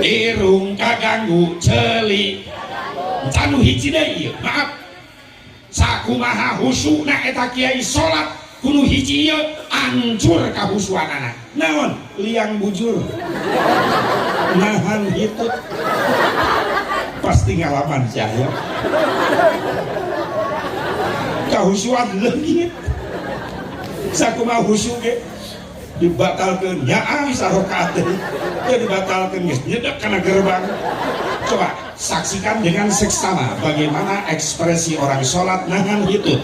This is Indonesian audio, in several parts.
irung kaganggu celi canu hiji deui ieu maaf sakumaha husukna eta kiai salat kudu hiji ieu ancur kahusuanana naon liang bujur nahan hitut pasti ngalaman saya kahusuan leungit sakumaha husuk ge dibatalkeun nyaah sarokaat teh teu dibatalkeun geus nyedak kana gerbang. Coba saksikan dengan seksama bagaimana ekspresi orang sholat nahan hitut.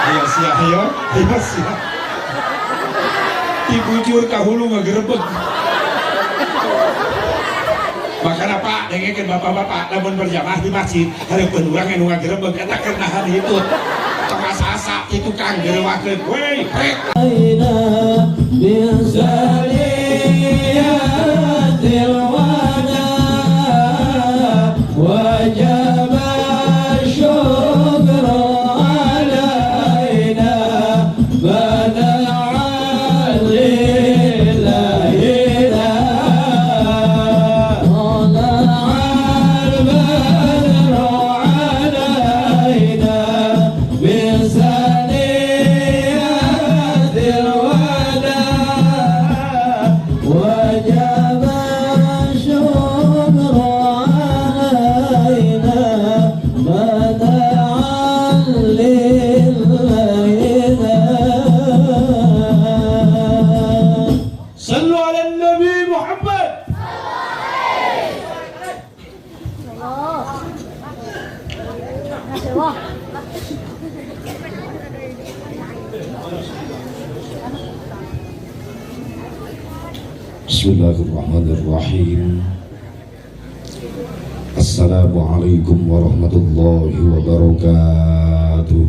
Ayo sia ayo sia dibujur kahulu ngagerebeg. Makanya Pak dengekeun bapak-bapak lamun berjamaah di masjid hareupeun urang anu ngagerebeg eta keur nahan hitut. Tong asa-asa ti tukang geureuwakeun we prek. Bismillahirrahmanirrahim. Assalamualaikum warahmatullahi wabarakatuh.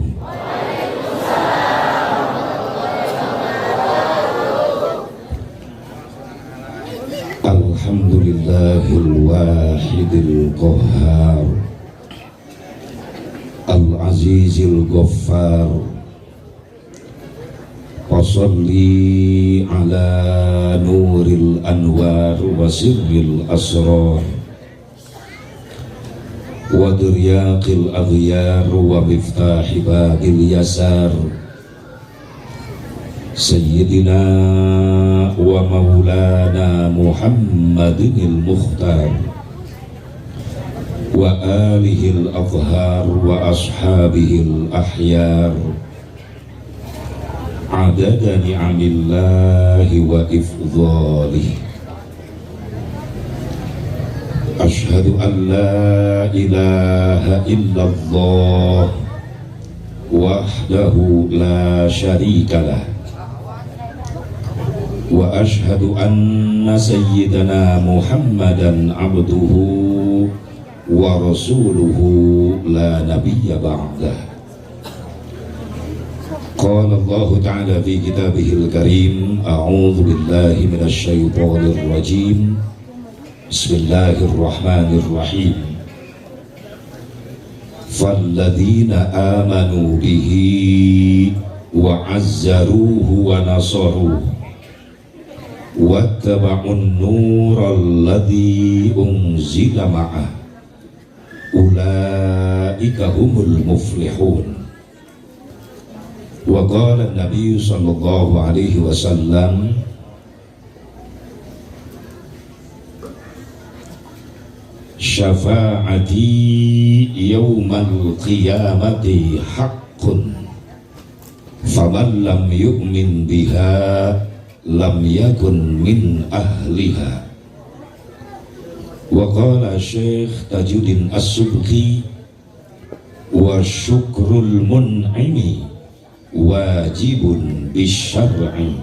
Alhamdulillahil wahidil qahhar al-azizil ghaffar. Wasalli ala nuril anwar wa sirril asrar wa duryaqil aghyar wa miftahi babil yasar sayyidina wa maulana Muhammadinil mukhtar wa alihil athhar wa ashabihil ahyar adada ni'amillahi wa ifdhalih. Ashhadu an la ilaha illallah wahdahu la syarikalah wa ashhadu anna sayyidana Muhammadan abduhu wa rasuluhu la nabiyya ba'dah. Qala Allah Ta'ala fi kitabihil karim a'udzu billahi minasy syaithanir rajim. Bismillahirrahmanirrahim. Falladzina amanu bihi wa 'azzaruhu wa nasaruhu wattaba'un nural ladzi unzila ma'ah ulaika humul muflihun. Wa qala an-nabiy sallallahu alaihi wasallam syafa'ati yawmal qiyamati haqqun faman lam yu'min biha lam yakun min ahliha. Wa qala Syekh Tajuddin As-Subki wa syukrul mun'imi wajibun bisyar'i.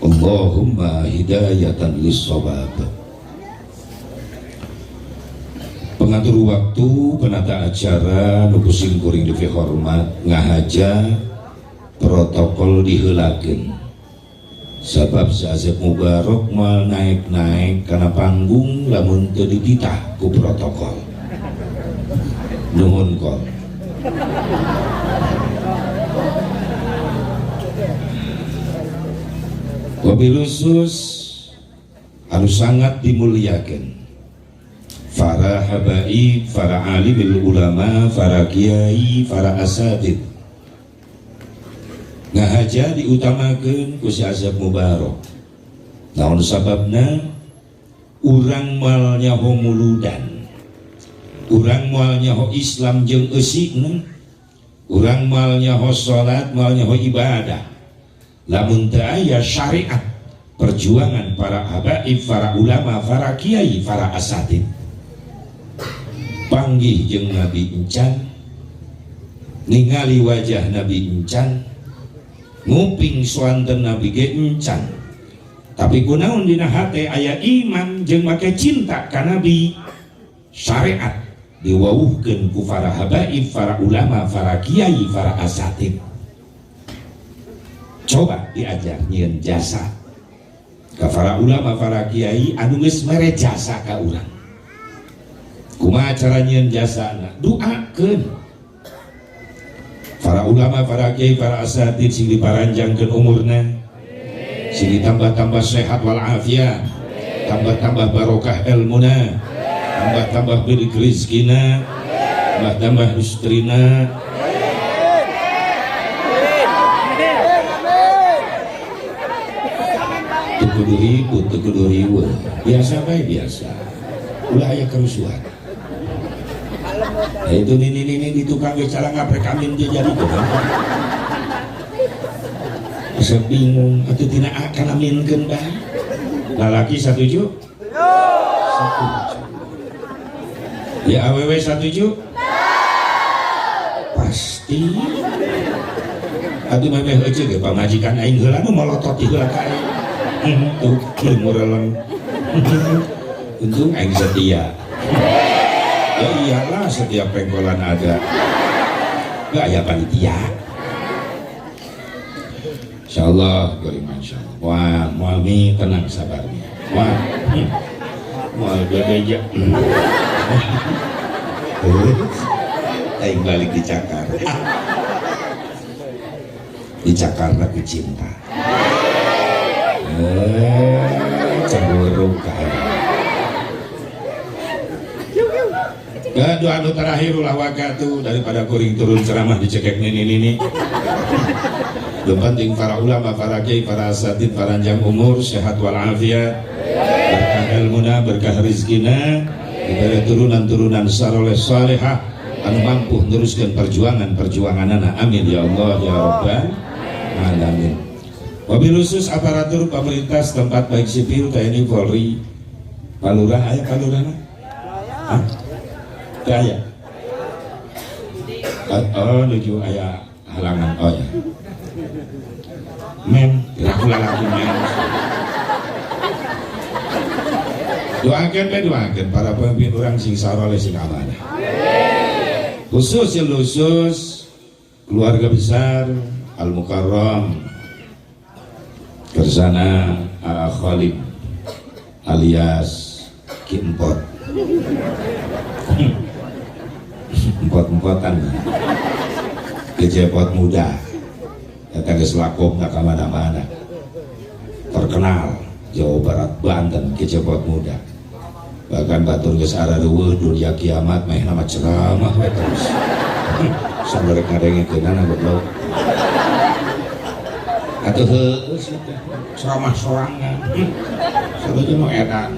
Allahumma hidayatan lis-shawab. Pengatur waktu, penata acara, nukusin kuring devi hormat, ngahaja protokol diheulakeun. Sabab saasep mubarok mal naik-naik karena panggung lamun teu dipitah ku protokol. Nuhun kol. Wabil khusus harus sangat dimuliakan para habaib, para alimul ulama, para kiai, para asatid. Ngahaja diutamakan ku si Azab Mubarak. Naon sababna urang moal nyaho muludan, urang moal nyaho Islam jeung eusikna, urang moal nyaho salat, moal nyaho ibadah. Lamun teu aya syariat perjuangan para habaib, para ulama, para kiai, para asatid. Panggih jeung Nabi encan, ningali wajah Nabi encan, nguping swanten Nabi ge encan. Tapi kunaon dina hate aya iman jeung make cinta ka Nabi. Syariat diwauhkeun ku para habaib, para ulama, para kiai, para asatid. Coba diajar nyieun jasa ka para ulama, para kiai anu geus mere jasa ka urang. Kumaha cara nyieun jasana? Doakeun para ulama, para kiai, para asatid sing diparanjangkeun umurna, sing ditambah-tambah sehat walafiat, tambah-tambah barokah ilmuna, tambah-tambah birik rizkina, tambah-tambah istrina. Kudu ribut, kudu riweuh, biasa bae biasa. Ulah aya kerusuhan. Itu nini di tukang cara ngaprek amin dia jadi tuh. Bisa bingung atau tidak akan aminkan dah. Lalaki setuju? Setuju. Ya aww setuju? Pasti. Aduh memeh aja ge pamajikan aing heula nu molotot di heula ka aing. Tuh leungureleng. Untung aing setia. Ya iyalah setiap pengkolan ada. Gak ya panitia. Insyaallah, insyaallah. Wah, moal mi tenang sabarnya. Wah, moal bebeja. Aing balik dicakar. Dicakarna ku cinta. Cemburu kae. Doa anu terakhir ulah wakatu daripada kuring turun ceramah dicekek nini. Yang penting para ulama, para kiai, para asatid, para panjang umur, sehat walafiat, berkah ilmuna, berkah rizkina, diberi turunan-turunan saleh salehah anu mampu meneruskan perjuangan-perjuanganana. Amin ya Allah ya Rabbal alamin. Wabil khusus aparatur pemerintah setempat baik sipil, TNI, Polri, Palurah, aya Palurah? Hah? Kaya. Oh, nuju aya halangan. Oh ya. Men, kira-kira lagi men. Doakan para pemimpin orang sing saroleh sing amanah. Khusus keluarga besar Al Mukarram Kersana Khalid alias Kimpot. Empot-empotan kecepot muda datang ke Selakop nggak kemana-mana, terkenal Jawa Barat Banten kecepot muda, bahkan batur geus ararewe dunia kiamat meh nama ceramah we terus sambil ngadengekeunana goblok atuh heuh ceramah sorangan sabeuteuh mah edan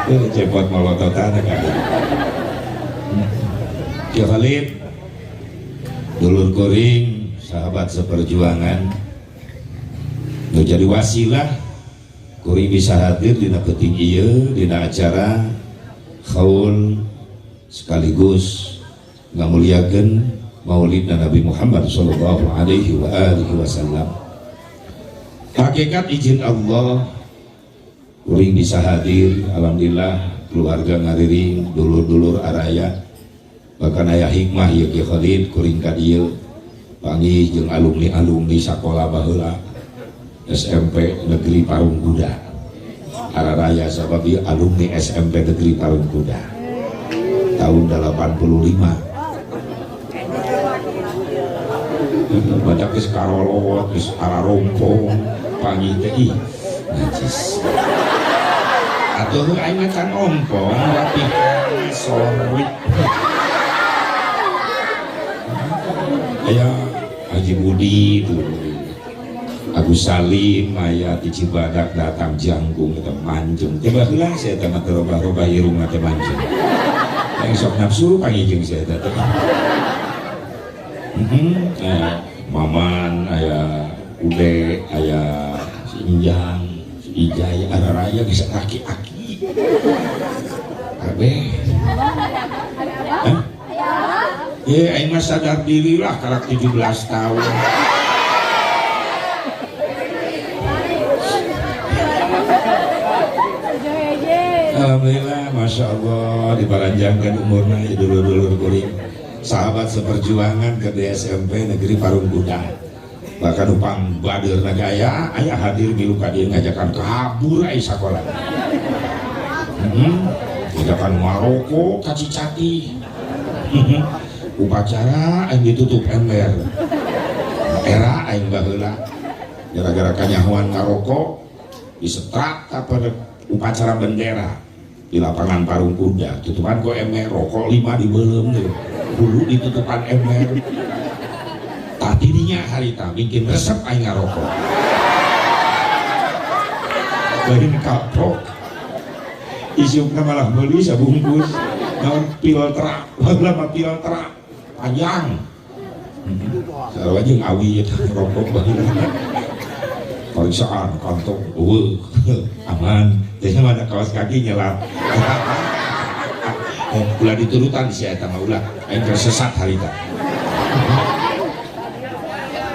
cepot molototan kan. Ya Khalid, dulur kuring, sahabat seperjuangan, nu jadi wasilah kuring bisa hadir dina penting ieu dina acara khaul sekaligus ngamuliakeun Maulid Nabi Muhammad sallallahu alaihi wa alihi wasallam. Hakikat izin Allah kuring bisa hadir, alhamdulillah keluarga ngariring, dulur-dulur araya, bahkan aya hikmah ya Ki Khalid kuring ka dieu panggih jeung alumni-alumni sakola baheula SMP Negeri Parung Kuda araraya sabab ieu alumni SMP Negeri Parung Kuda tahun 85 badak geus karolot geus ararompong pangi teh ih najis atuh aing mah can ompong rapihan sorwit aya Haji Budi tuh Agus Salim aya di Cibadak datang janggung teh manjung teh baheula saya teh mah robah-robah irung teh manjung yang sok nafsu pangijeng saya teh Maman aya Ude aya si Injang si Ijay ada raya bisa aki-aki kabeh ya aing mah sadar diri lah karak 17 tahun alhamdulillah masya Allah diparanjangkan umurna ya dulur-dulur kuring sahabat seperjuangan ke SMP negeri Parung Kuda bahkan upang badir nagaya ayah hadir milu kadir ngajakan kabur ay sekolah ngajakan Maroko kacicati upacara yang ditutup ember era aing baheula gara-gara kanyahuan ngarokok disetrak pada upacara bendera di lapangan Parung Kuda tutupan kok ember rokok 5 dibelem dulu ditutupan ember tapi dinya harita bikin resep aing ngarokok lain kapok isukna malah beli sabungkus naon piltra lama piltra panjang sarua jeung awi eta rokok baheula pariksaan kantong aman teh mana kaos kaki nyelat ulah diturutan si eta mah ulah aing tersesat harita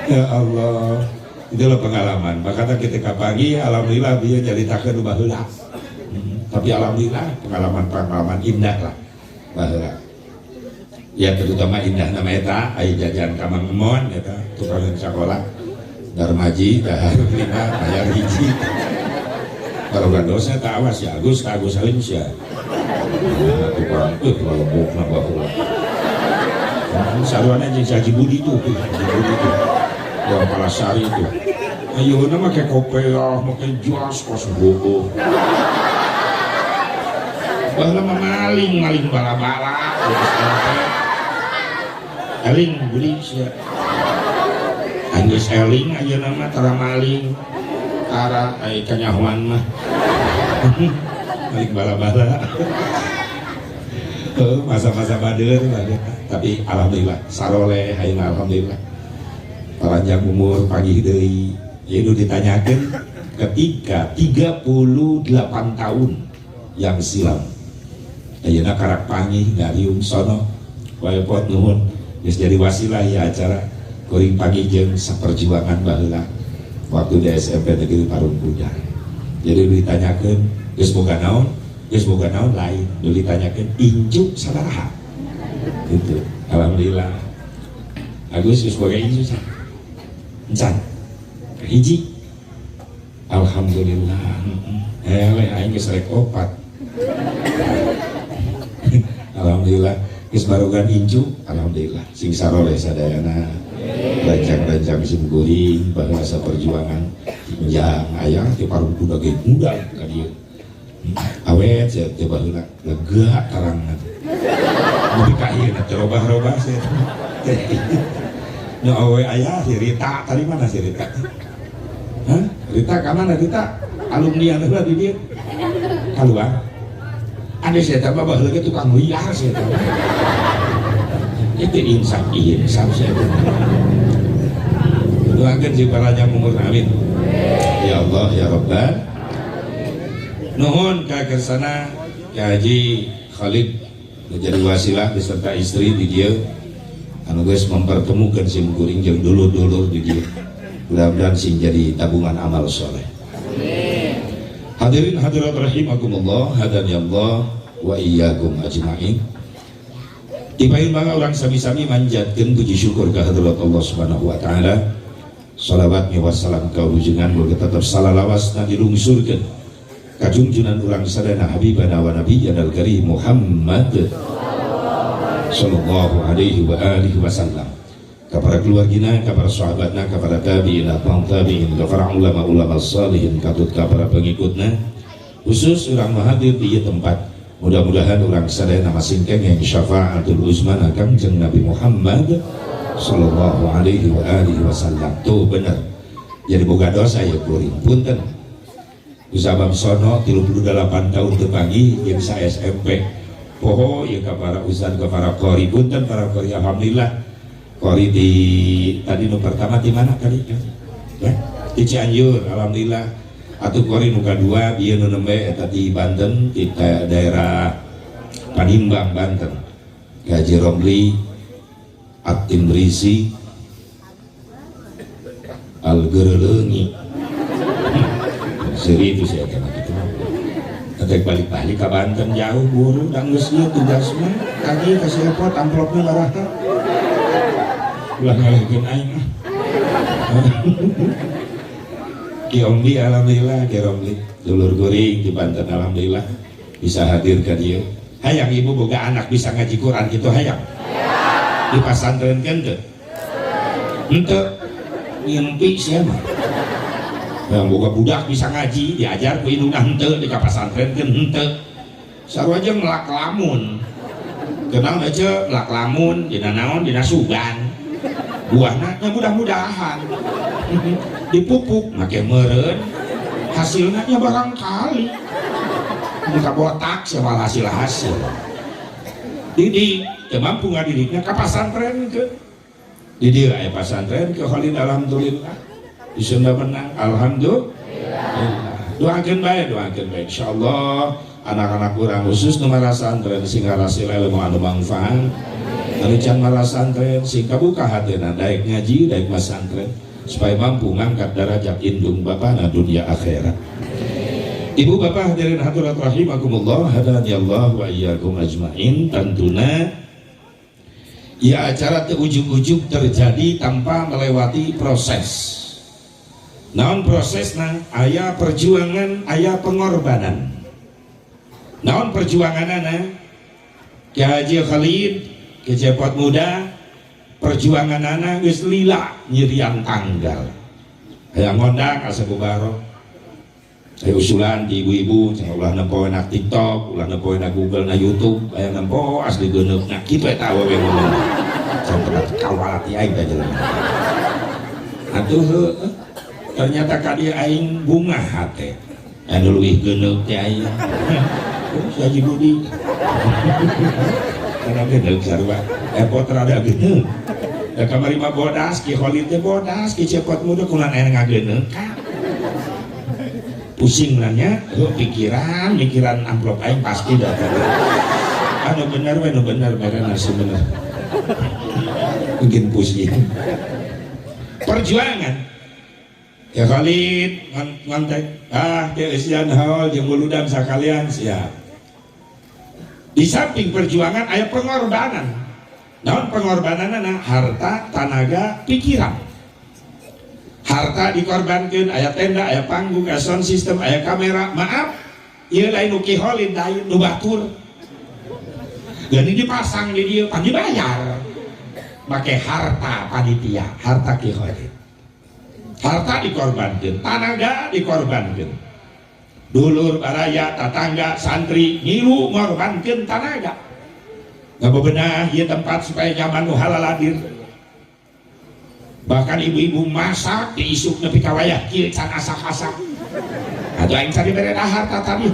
ya Allah itulah pengalaman makanya ketika pagi alhamdulillah dia nyaritakeun baheula tapi alhamdulillah pengalaman indah lah baheula ya terutama indah nama eta aya jajan ka Mang Emon eta tukang sekolah Darmaji dahar 5 bayar hiji barogan dosa tak awas ya Agus Salim sia tukang lembokna baheula saruana jeung Haji Budi tuh yang Palasari itu ayeuna make kopiah make jas kos bogo baheula mah maling bala-bala eling beli sia geus eling ayeuna mah tara maling tara ai kanyahuan mah maling bala-bala masa-masa bader tapi alhamdulillah saroleh ayeuna alhamdulillah panjang umur pagi deui ieu ditanyakeun ketika 38 tahun yang silam ayeuna karak pangih ngariung sono wae pot nuhun geus jadi wasilah ya acara kuring pagi jeung saperjuangan baheula waktu di SMP negeri Parung Kuda jadi ditanyakeun geus boga naon lain ditanyakeun injuk sabaraha gitu alhamdulillah Agus geus boga injuk encan hiji alhamdulillah aing geus rek 4 alhamdulillah geus barogan inju alhamdulillah sing saroleh sadayana rancang-rancang sim guring bahasa perjuangan yang ayah di Parung Kuda ge muda ka dieu awet sia teh baheula lega tarangan mun kahieuna teh robah-robah sia nu awe ayah si Rita tadi mana si Rita hah Rita ka mana Rita alumni anu di dieu kaluar ada sia teh baheula ge tukang liar sia teh itu insan sia doakan si paranya umur amin ya Allah ya Rabbal nuhun ka kersana ya Haji Khalid menjadi wasilah beserta istri di dia anu geus mempertemukan sim kuring jeung dulur-dulur di dia mudah-mudahan sing jadi tabungan amal soleh hadirin hadirat rahimakumullah hadani Allah wa iyyakum ajmain dipain bangga orang sami-sami manjatkeun puji syukur ka hadrat Allah Subhanahu wa taala salawat wassalam kaujungan boga tetap salalawasna dilungsurkeun ka junjunan urang sadana habibana wa nabiyyana al-karim Muhammad sallallahu alaihi wa alihi wasallam kepada keluargina, kepada sahabatna, kepada tabi'in, atau tabi'in, kepada ulama-ulama salihin, katut kepada pengikutna, khusus orang hadir di tempat. Mudah-mudahan orang sadaya nama singkeng yang syafa'atul uzman akan jeng Nabi Muhammad sallallahu alaihi wa alihi wasallam. Tuh bener. Jadi boga dosa ya kuring. Punten. Usabam sono 38 tahun tepangi yang saya SMP. Poho ya kepada ustaz kepada qori. Punten para qori, alhamdulillah. Qori di tadi nu pertama di mana kali ya? Di Cianjur, alhamdulillah. Atuh qori nu kadua ieu nu nembe eta di Banten, di daerah Panimbang Banten. Gaji Romli, Atim Risi, Algerelengi. Seri itu saya kena gitu. Nanti balik-balik ke Banten jauh buru dan geus ieu tugasna kaki kasih repot amplopnya ngaraha. Ulah ngalekeun aing mah. Ki Omli alhamdulillah, Ki Omli dulur kuring di Banten alhamdulillah bisa hadir ka dieu. Hayang ibu boga anak bisa ngaji Quran kitu hayang. Di pasantrenkeun teu? Henteu. Ngimpi sia mah. Yang boga budak bisa ngaji diajar ku indungna henteu di ka pasantrenkeun henteu. Sarua jeung lak lamun. Kenal aja lak lamun dina naon dina sugan. Buahnya mudah-mudahan dipupuk make meureun hasilnya barangkali muka botak sama hasil Didi mampu ngadidiknya ke pasantren ke Didi aya pasantren ke Khalid alhamdulillah di Sunda menang alhamdulillah. Doakeun bae insyaallah anak-anak kurang khusus nu marasantren sing ngarasil ilmu anu manfaat. Can marasantren sing kabuka hatena daek ngaji daek masantren supaya mampu ngangkat derajat indung bapana dunia akhirat. Ibu bapak hadirin hadirat rahimakumullah, hadani Allah wa iyyakum ajmain. Tantuna ya acara teu ujug-ujug terjadi tanpa melewati proses. Naon prosesna? Aya perjuangan, aya pengorbanan. Naon perjuanganana? Ki Haji Khalid kecepot muda perjuangan anak geus lila nyirian tanggal aya ngondang asa bubarok aya usulan di ibu-ibu cenah ulah nempo na TikTok ulah nempo na Google na YouTube aya nempo asli geuneuk na kitu eta awewe ngomong sampeyan kawalati aing da jelema atuh ternyata ka dieu aing bunga hate anu leuwih geuneuk teh aing si Haji Budi karena gede sarua potra ada gede da kamari mah bodas Ki Khalid teh bodas Ki cepot muda kulan aya ngageuneuh pusing nanya pikiran amplop aing pasti da anu bener we nu bener mere nasi bener bikin pusing perjuangan ya Khalid ngantek teh isian haul jeung muludan sakalian siap. Di samping perjuangan ada pengorbanan. Naon pengorbananna? Harta, tenaga, pikiran. Harta dikorbankan, aya tenda, aya panggung, aya sound system, aya kamera. Maaf, ieu lain nu Ki Khalid lain nu batur. Jadi dipasang di dieu pan dibayar. Make harta panitia, harta Ki Khalid. Harta dikorbankan, tenaga dikorbankan. Dulur baraya tetangga santri ngilu ngorbankeun tanaga ngabebenah ieu tempat supaya nyaman nu halal hadir bahkan ibu-ibu masak diisuk nepi ka wayah kieu can asak-asak atuh aing cari bere dahar tadi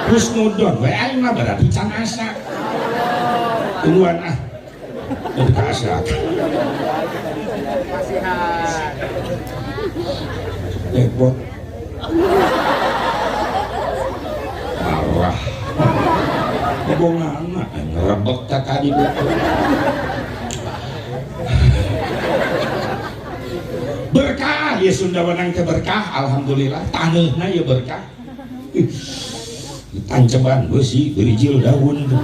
husnudon we aing mah berarti can asak tuluan nepi ka asak repot wah, ngomong anak, ngerebek tak tadi berkah ya Sunda Wenang teh berkah, alhamdulillah tanahnya ya berkah. Tanceban besi berijil daun tuh.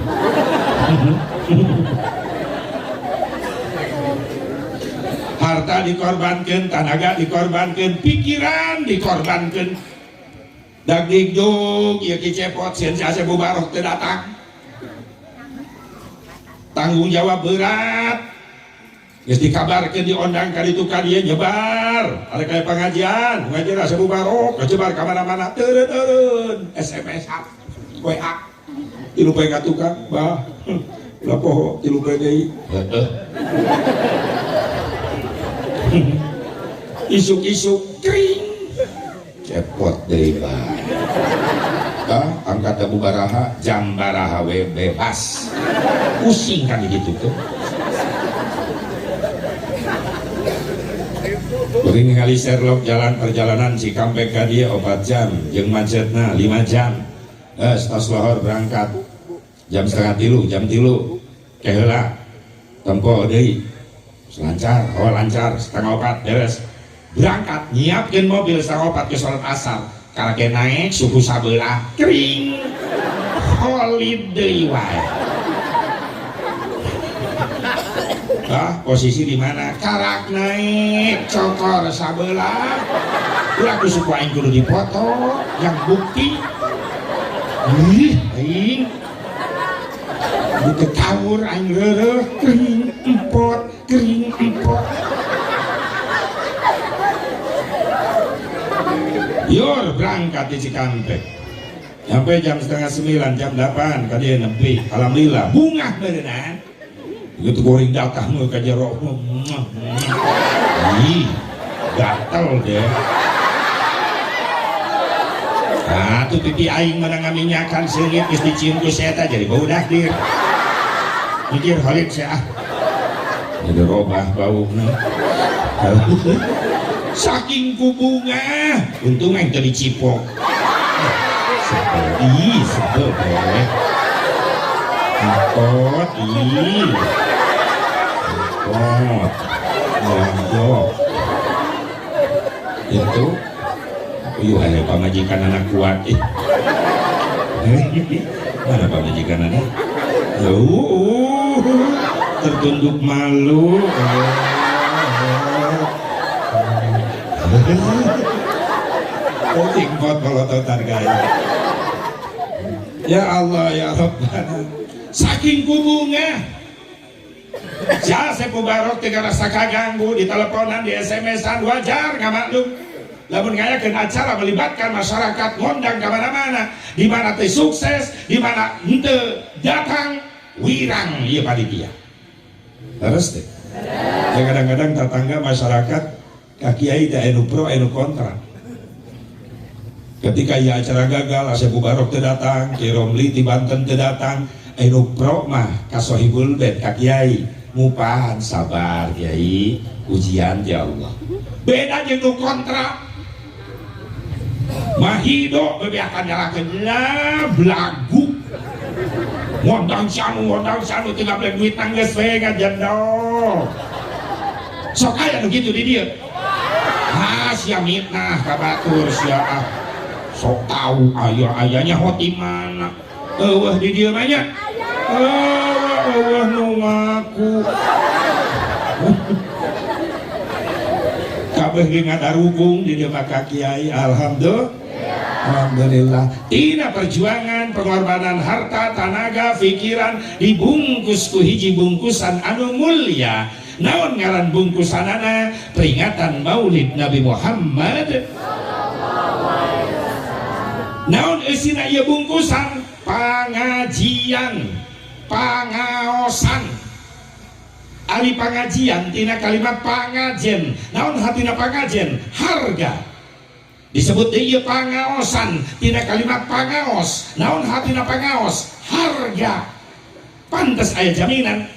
Harta dikorbankan, tenaga dikorbankan, pikiran dikorbankan. Daging jog, ya Ki cepot, sensiasi bubarok teu datang. Tanggung jawab berat. geus dikabarkeun diondang ka ditu ka dieu nyebar ada kayak pengajian asa bubarok nyebar ka mana-mana teureun SMS WA tilu poe ka tukang bah ulah poho tilu poe deui isuk-isuk kring cepot deui bah angkat Abu Baraha jam baraha we bebas pusing kan gitu tuh beri ningali Sherlock jalan perjalanan Cikampek ka dieu 4 jam jeung macetna 5 jam tos lohor berangkat jam 2:30 jam 3 keheula tempo deui lancar lancar 3:30 beres berangkat nyiapkeun mobil 3:30 ke salat asar karena naik suku sabelah kering holiday wae posisi di mana karak naik cokor sabelah ulah suku aing kudu dipoto yang bukti aing diketawur aing reureuh kering empot Yor berangkat di Cikampek sampai jam 8:30 jam 8 ka dieu nepi alhamdulillah bungah beunang gitu goreng datang ka jero gatel deh tuh pipi aing menang ngaminyakan seungit geus dicium ku eta jadi bau dahdir mikir Khalid sia jadi robah bauna saking kubunga untung yang jadi cipok sebel angkot mondok itu ada pamajikan anak kuat mana pamajikan anak tertunduk malu tingkot kalau totar gaya ya Allah ya Rabbana saking kubunga Sepu Barok tiga rasa kaganggu di teleponan di SMS-an wajar nggak maklum lamun ngayakeun acara melibatkan masyarakat ngondang ke mana-mana di mana teh sukses di mana henteu datang wirang ieu panitia terus teh ya kadang-kadang tetangga masyarakat ka kiai teh anu pro anu kontra ketika ieu acara gagal Sepu Barok teu datang Ki Romli di Banten teu datang anu pro mah ka Sohibul Bait ka kiai ngupahan sabar kiai ujian ya Allah beda jeung nu kontra mahido bebe akan nyalakeun belagu ngondang sanu tinggal beli duit nanggeus we ngajendol sok aya nu kitu di dieu sia mitnah ka batur sia sok tahu ayanya hoti mana eueuh di dieu mah nya eueuh nu ngaku kabeh ge ngadarukung di dieu ka kiai alhamdulillah tina perjuangan pengorbanan harta tenaga pikiran dibungkus ku hiji bungkusan anu mulia naon ngaran bungkusanana peringatan Maulid Nabi Muhammad naon eusina ieu bungkusan pangajian pangaosan ari pangajian tina kalimat pangajen naon hatina pangajen harga disebut ieu pangaosan tina kalimat pangaos naon hatina pangaos harga pantes aya jaminan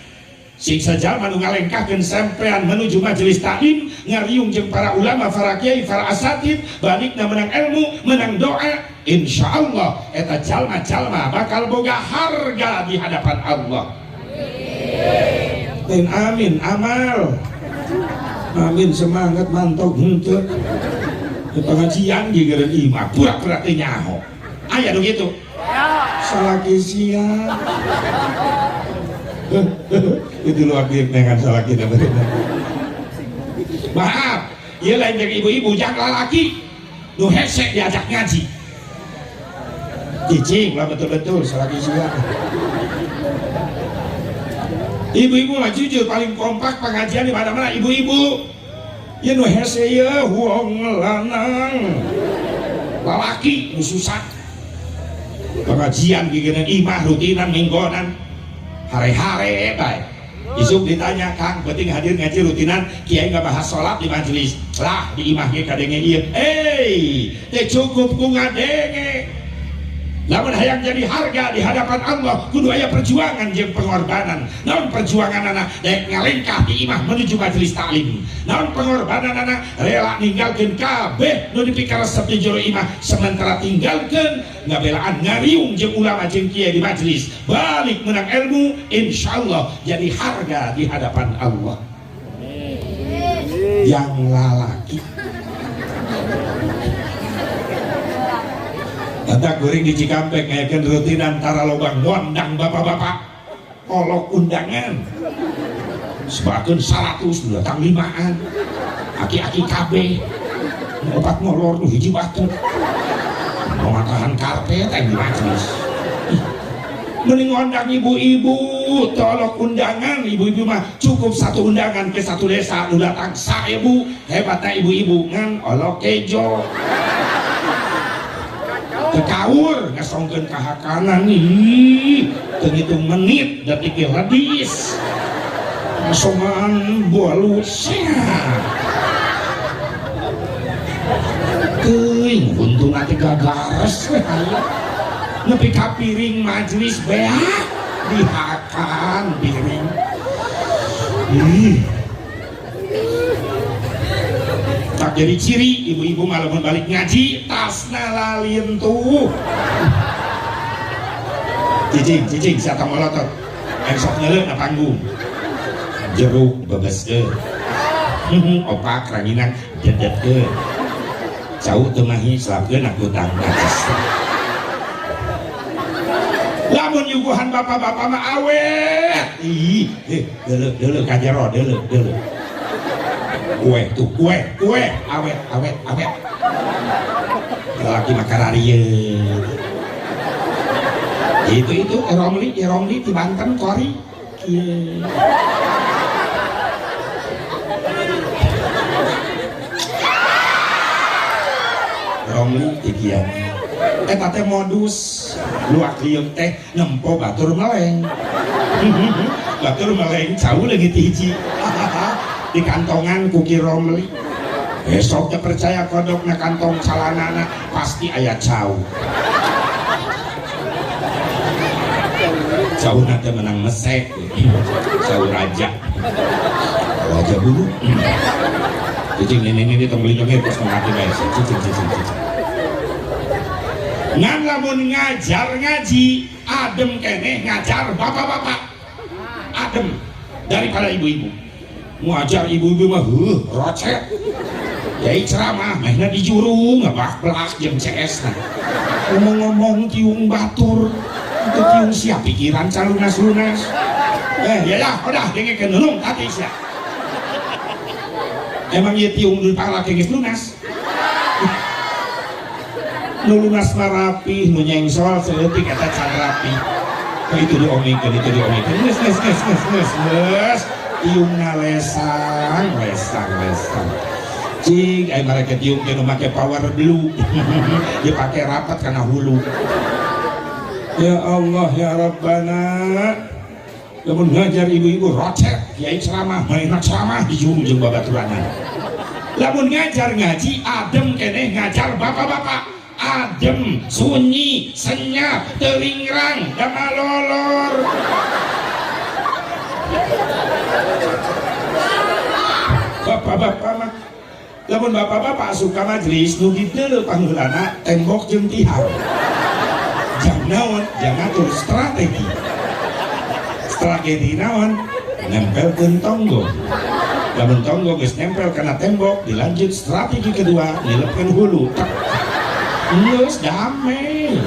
siksa jalma nu ngalengkahkeun sampean menuju majelis taklim ngariung jeung para ulama para kiai para asatid balikna menang ilmu menang doa insyaallah eta jalma-jalma bakal boga harga di hadapan Allah dan amin amal amin semangat mantap henteu pengajian geureun imah pura-pura teh nyaho aya nu kitu salaki sia itu luar biasa dengan salaki da bener maaf ieu lain jeung ibu-ibu jak lalaki nu hese diajak ngaji cicing lah betul-betul salaki sia Ibu-ibu mah jujur paling kompak pengajian di mana-mana ibu-ibu. Ya nu hese ya wong lanang. Lalaki nu susah. Pengajian geunan imah rutinan minggonan. Hare-hare bae. Isuk ditanya Kang penting hadir ngaji rutinan kiai nggak bahas sholat di majelis lah di imah ge kadenge ieu. Teh cukup ku ngadenge. Lamun hayang jadi harga di hadapan Allah kudu aya perjuangan jeung pengorbanan. Naon perjuangan anak dek ngalengkah di imah menuju majelis taklim. Naon pengorbanan anak rela ninggalkeun kabeh nu dipikaresep di jero imah sementara tinggalkeun ngabelaan ngariung jeung ulama jeung kiai di majelis balik menang ilmu insyaallah jadi harga di hadapan Allah. Yang lalaki Tanda goreng di Cikampek ngayakeun rutinan tara lobang ngondang bapak-bapak olok undangan sebakeun 100 datang 5an aki-aki kabeh opat molor nu hiji batur mengatakan karpet di majelis mending ngondang ibu-ibu tolok undangan ibu-ibu mah cukup satu undangan ke satu desa nu datang 1000 hebatnya ibu-ibu ngan olok kejo kekaur ngasongkeun kahakanan nih tenghitung menit detik radis ngasongan bolusnya teuing untung ati gagares nepi ka piring majelis beak dihakan piring tak jadi ciri ibu-ibu malam balik ngaji tasna lalin tuh cicing siapa molotot esok ngelek na panggung jeruk bebes ke opak ranginan dedet ke jauh temahi selapkeun aku tanggas lamun yuguhan bapak-bapak mah awet deuleu kajero deuleu kue tuh kue awet lelaki makararieun itu Romli di Banten kori kieu Romli tikian eta teh modus luak liuk teh nempo batur meleng jauh lagi ti hiji di kantongan kuki Romli besok percaya kodok na kantong calanana pasti aya jauh nanti menang mesek jauh raja bulu cicing ini tembeli nyongir pas mengaku guys cicing ngan lamun ngajar ngaji adem kene ngajar bapak-bapak adem daripada ibu-ibu ngajar ibu-ibu mah rocet yai ceramah mainnya di juru ngebak-belak jam CS nah ngomong-ngomong tiung batur itu tiung siap pikiran calunas-lunas ya udah dengekeun nulung tadi siap emang ieu tiung dulu pala kengis lunas nu lunas mah rapih nu nyengsol seutik eta can rapih itu diomikeun geus tiungna lesang cing ay mereka tiung teh nu make power blue dipake rapat kana hulu ya Allah ya Rabbana lamun ngajar ibu-ibu rocet kiai ceramah main ceramah di juru jeung babaturanna lamun ngajar ngaji adem keneh ngajar bapak-bapak adem sunyi senyap teulingrang da malolor bapak-bapak mah lamun bapak-bapak suka majelis nu dideuleu panggeulana tembok jeung tihang jang naon jang ngatur strategi naon nempelkeun tonggo lamun tonggo geus nempel kana tembok dilanjut strategi kedua ngilepkeun hulu geus damai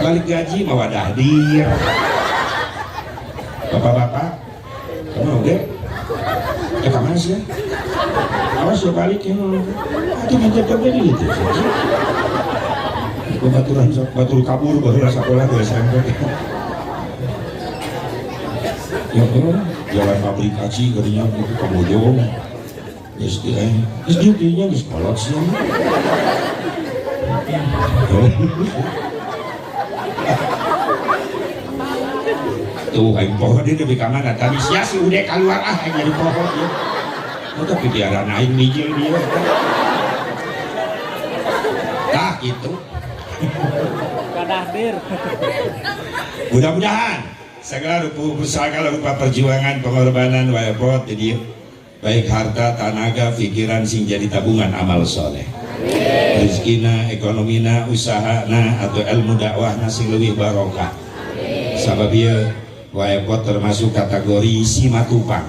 balik gaji mawadah dir bapak-bapak kamu udah kamar sih ya awas ya balik ya itu menjaga beli gitu baturan batul kabur baru rasa sekolah gue SMP Ya jalan fabrikasi katanya itu Kamojong. SDM, SDM-nya di sekolah sih. Tuh, aing pohon dia lebih kamar tadi sia si udah keluar aing dari pohon ya. Tapi biaran aing mijil dia. Nah, itu. Kadahdir. Mudah-mudahan segala rupa perjuangan pengorbanan wayapot jadi baik harta, tenaga, pikiran sing jadi tabungan amal soleh. Rezekina, ekonomina, usahana atau ilmu dakwahna sing lebih barokah. Sabab ieu wayapot termasuk kategori simatupang.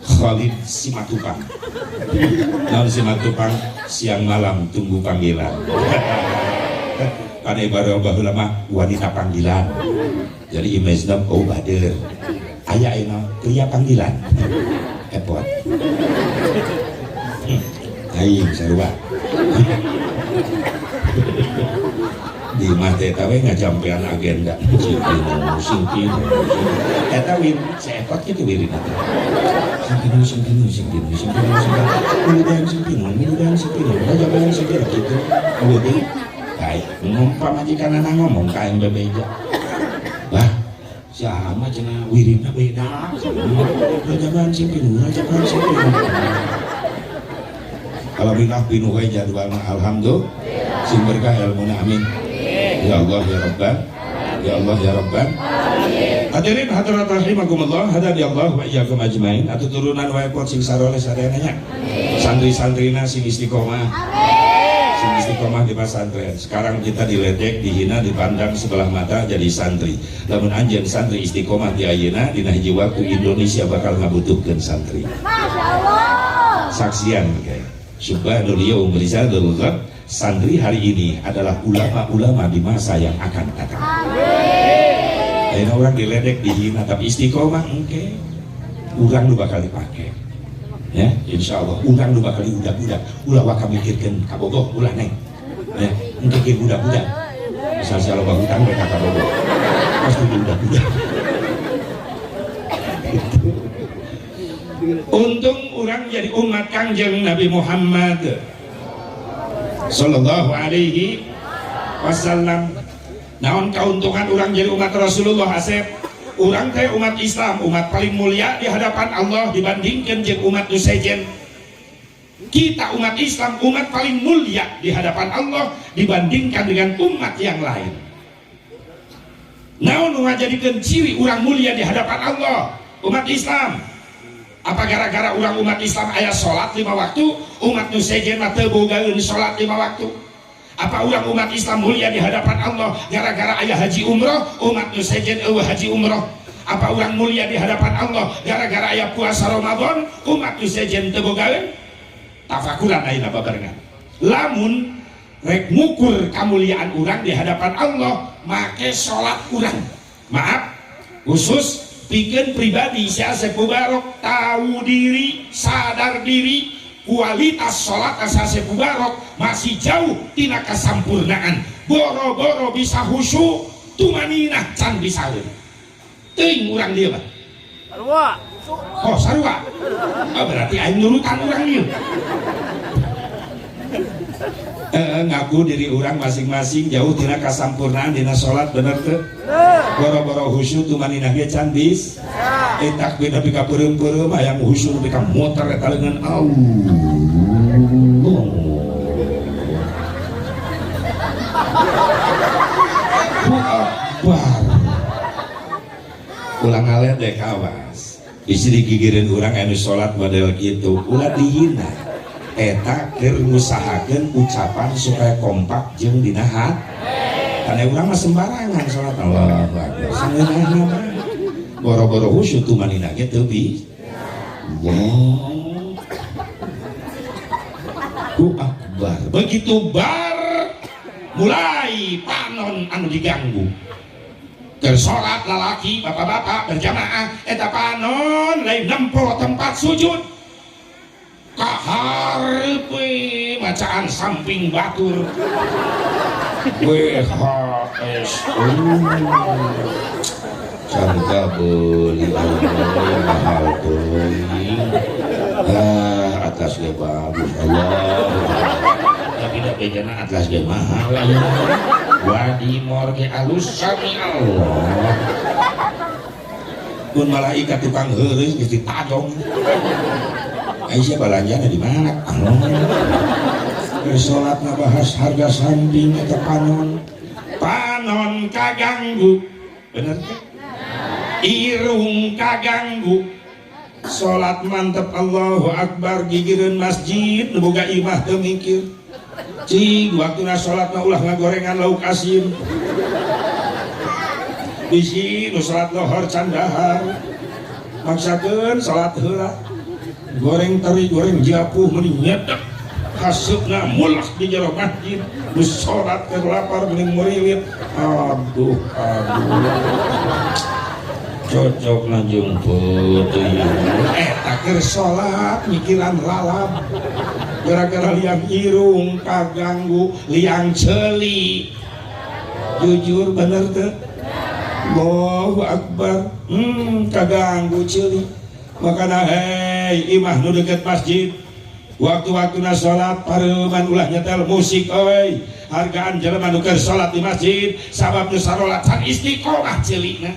Khalid simatupang. Non simatupang siang malam tunggu panggilan. Pada ibarat baheula mah wanita panggilan. Jadi image nam oh bader. Aya ina pria panggilan. Epot. Aing sarua. Di mah teh tawe ngajampean agenda. Singkin. Eta win seepot kitu wirina teh. Singkin. Mudah-mudahan singkin. Ngajampean singkin kitu. Eueuh. Baik, ngumpam majikan anak ngomong kain bebeja. Bah, sama cenah wirina beda. Rajaban simpin. Kalau binah pinuh we jadwalna alhamdulillah. Sing berkah ilmuna amin. Ya Allah ya Rabban. Ya Allah ya Rabban. Hadirin hadirat rahimakumullah, hadani Allah wa iyyakum ajmain. Atuh turunan wae pot sing saroleh sadeana. Santri-santrina sing istiqomah. Sing istiqomah di pesantren. Sekarang kita diledek, dihina, dipandang sebelah mata jadi santri. Lamun anjeun santri istiqomah di ayeuna dina hiji waktu Indonesia bakal ngabutuhkeun santri. Masyaallah. Saksian kayak. Subhanallah yaum rizalul ghab. Santri hari ini adalah ulama-ulama di masa yang akan datang. Amin. Ayeuna orang diledek, dihina tapi istiqomah engke. Urang nu bakal dipake. Ya, insya Allah urang nu bakal budak-budak ulah waka mikirkeun kabogoh ulah neng ya engke budak-budak misal sia loba hutang mereka kabogoh pasti budak-budak. Untung urang jadi umat Kangjeng Nabi Muhammad sallallahu alaihi wasallam. Naon kauntungan urang jadi umat Rasulullah Asep? Urang teh umat Islam, umat paling mulia di hadapan Allah dibandingkan jeung umat nu sejen. Kita umat Islam, umat paling mulia di hadapan Allah dibandingkan dengan umat yang lain. Naon nu ngajadikeun ciri urang mulia di hadapan Allah, umat Islam? Apa gara-gara urang umat Islam aya salat 5 waktu, umat nu sejen mah teu bogaeun salat 5 waktu? Apa urang umat Islam mulia di hadapan Allah gara-gara ayah haji umroh, umat nu sejen eueuh haji umroh? Apa urang mulia di hadapan Allah gara-gara ayah puasa Ramadan, umat nu sejen teu bogaeun? Tafakuran ayeuna babarengan. Lamun rek ngukur kamuliaan urang di hadapan Allah, make salat urang. Maaf, khusus pikeun pribadi sia Sepuh Barok tahu diri, sadar diri. Kualitas sholat asa Sepuh Barok masih jauh tina kasampurnaan. Boro-boro bisa khusyuk, tumaninah can bisa leuwih. Teuing urang dieu mah. Sarua. Oh, sarua. Oh, berarti aing nurutan urang dieu. Ngaku diri urang masing-masing jauh tina kasampurnaan dina sholat bener teu? Boro-boro khusyuk tumaninah ge can bisa. Takbir tapi ka peureum-peureum hayang khusyuk tapi ka motor eta leungeun Akbar. Ulang ngaledek awas. Bisi digigireun urang anu salat model kitu, ulah dihina. Eta keur ngusahakeun ucapan supaya kompak jeung dina hati. Karena urang mah sembarangan salat Allahu Akbar. Sangeunahna mah boro-boro khusyuk tumanina ge teu bisa. Allahu Akbar. Begitu bar mulai panon anu diganggu. Keur salat lalaki bapak-bapak berjamaah eta panon lain nempo tempat sujud. Kaharep we bacaan samping batur. WHS. can kabeli mahal teuing atlas ge bagus Allah tapi da bejana atlas ge mahal wadi morge alus sami Allah pun malaikat tukang heureus geus ditadong Aisyah balanjana di mana salat ngabahas harga sanding eta panon kaganggu bener kan? Irung kaganggu salat mantep Allahu Akbar gigireun masjid boga imah teu mikir cing waktuna salat mah ulah ngagorengan lauk asin bisi nu salat lohor can dahar maksakeun salat heula goreng teri goreng japuh mending nyedak hasupna mulak di jero masjid nu salat keur lapar mending muriwit aduh cocok na jemput eta keur salat mikiran lalap gara-gara liang irung kaganggu liang ceuli jujur bener teu Allahu Akbar kaganggu ceuli makana imah nu deket masjid waktu-waktuna salat pareuman ulah nyetel musik euy hargaan jelema nu keur salat di masjid sabab nu sarolat can istiqomah ceulina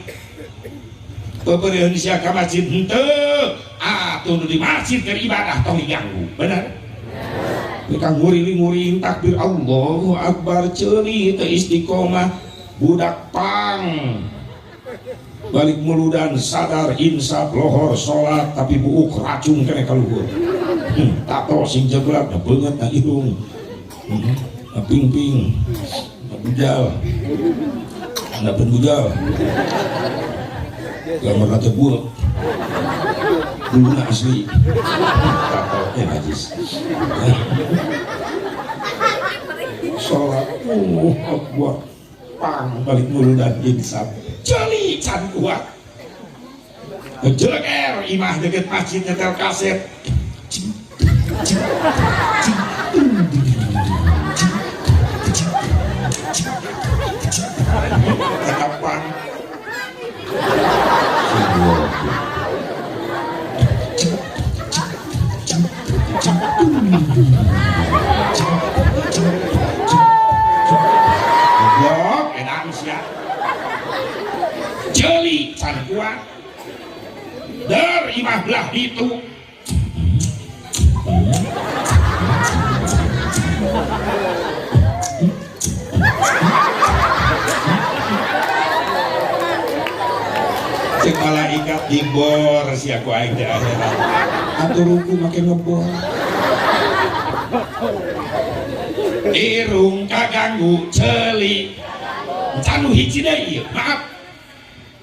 peureun sia ka masjid henteu atuh nu di masjid keur ibadah tong diganggu bener kang nguri-nguring takbir Allahu Akbar ceuli teu istiqomah budak pang balik muludan sadar insaf lohor salat tapi buuk racun kene ka luhur tato sing jeglak na beungeut na irung na ping-ping na bujal na penbujal gambar na tebul duluna asli tato najis salat Akbar pang balik muludan insaf jeli can kuat jelek imah deket masjid nyetel kaset kapan goblok edan sia jeli can kuat der imah belah itu cek malaikat dibor si aku aing di akhirat aturuku make ngebor irung kaganggu ceuli canu hiji deui maaf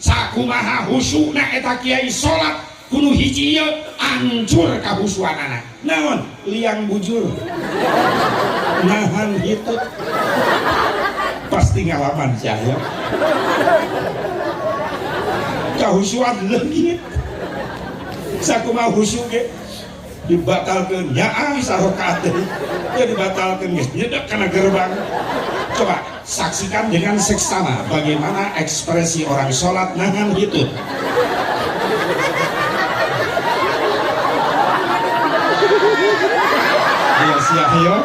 sakumaha husukna eta kiai salat kudu hiji ieu hancur kahusuanana naon liang bujur nahan hitut pasti ngalaman saya kahusuan leungit sakumaha husuk ge dibatalkeun nyaah sarokaat teh teu dibatalkeun geus nyedak kana gerbang coba saksikan dengan seksama bagaimana ekspresi orang sholat nahan hitut ayo sia ayo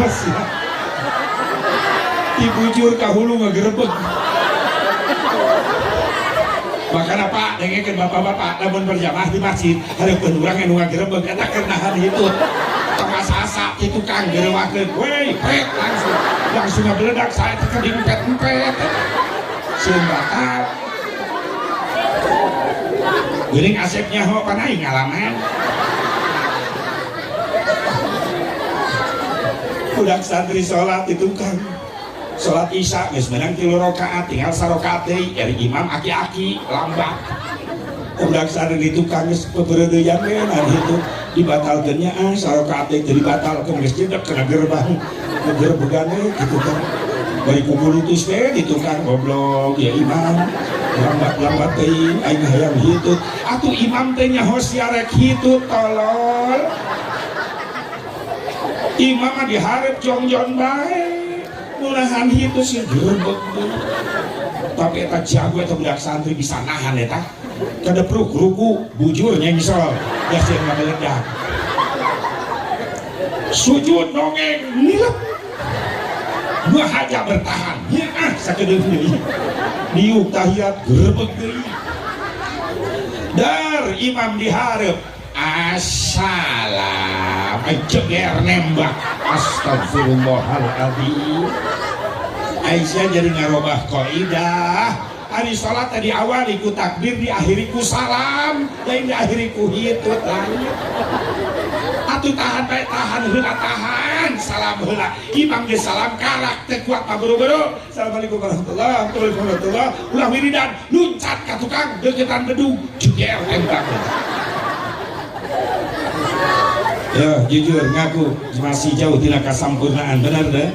sia dibujur kahulu ngagerebeg makanya Pak dengekeun bapak-bapak lamun berjamaah di masjid hareupeun urang anu ngagerebeg eta keur nahan hitut tengah sasa itu kang gerewakeun wey pret langsung ngabeledak saya teh diempet-empet sieun batal geuning asepnya ho panaing ngalaman budak santri salat itu kang salat isya geus menang 3 rakaat tinggal 1 rakaat deui dari imam aki-aki lambat budak santri di tukang geus bebeureudeyan we nah itu dibatalkeunnya 1 rakaat deui teu dibatalkeun geus jedak kana gerbang gerebegan we kitu kan bari kukurutus we di tukang goblok ya imam lambat-lambat deui aing hayang hitut atuh imam teh nyaho sia rek hitut tolol imam mah dihareup jongjon bae nu nahan hitut si gerebeg tapi eta jago eta budak santri bisa nahan eta kada perlu ruku bujur nyengsel ya sih meledak sujud nongeng nilep gua haja bertahan ya sakedeung deui diuk tahiyat gerebeg deui dar imam dihareup assalam ceger nembak astagfirullahaladzim Aisyah jadi ngarobah kaidah hari sholat tadi awal ku takbir diakhiri ku salam dan diakhiri ku hitut lain atuh tahan baik tahan heula tahan salam heula imam ge salam karak teh kuat paburu-buru assalamualaikum warahmatullahi wabarakatuh ulah wiridan luncat ka tukang deketan bedug jeger embak ya jujur ngaku masih jauh tina kasampurnaan benar deh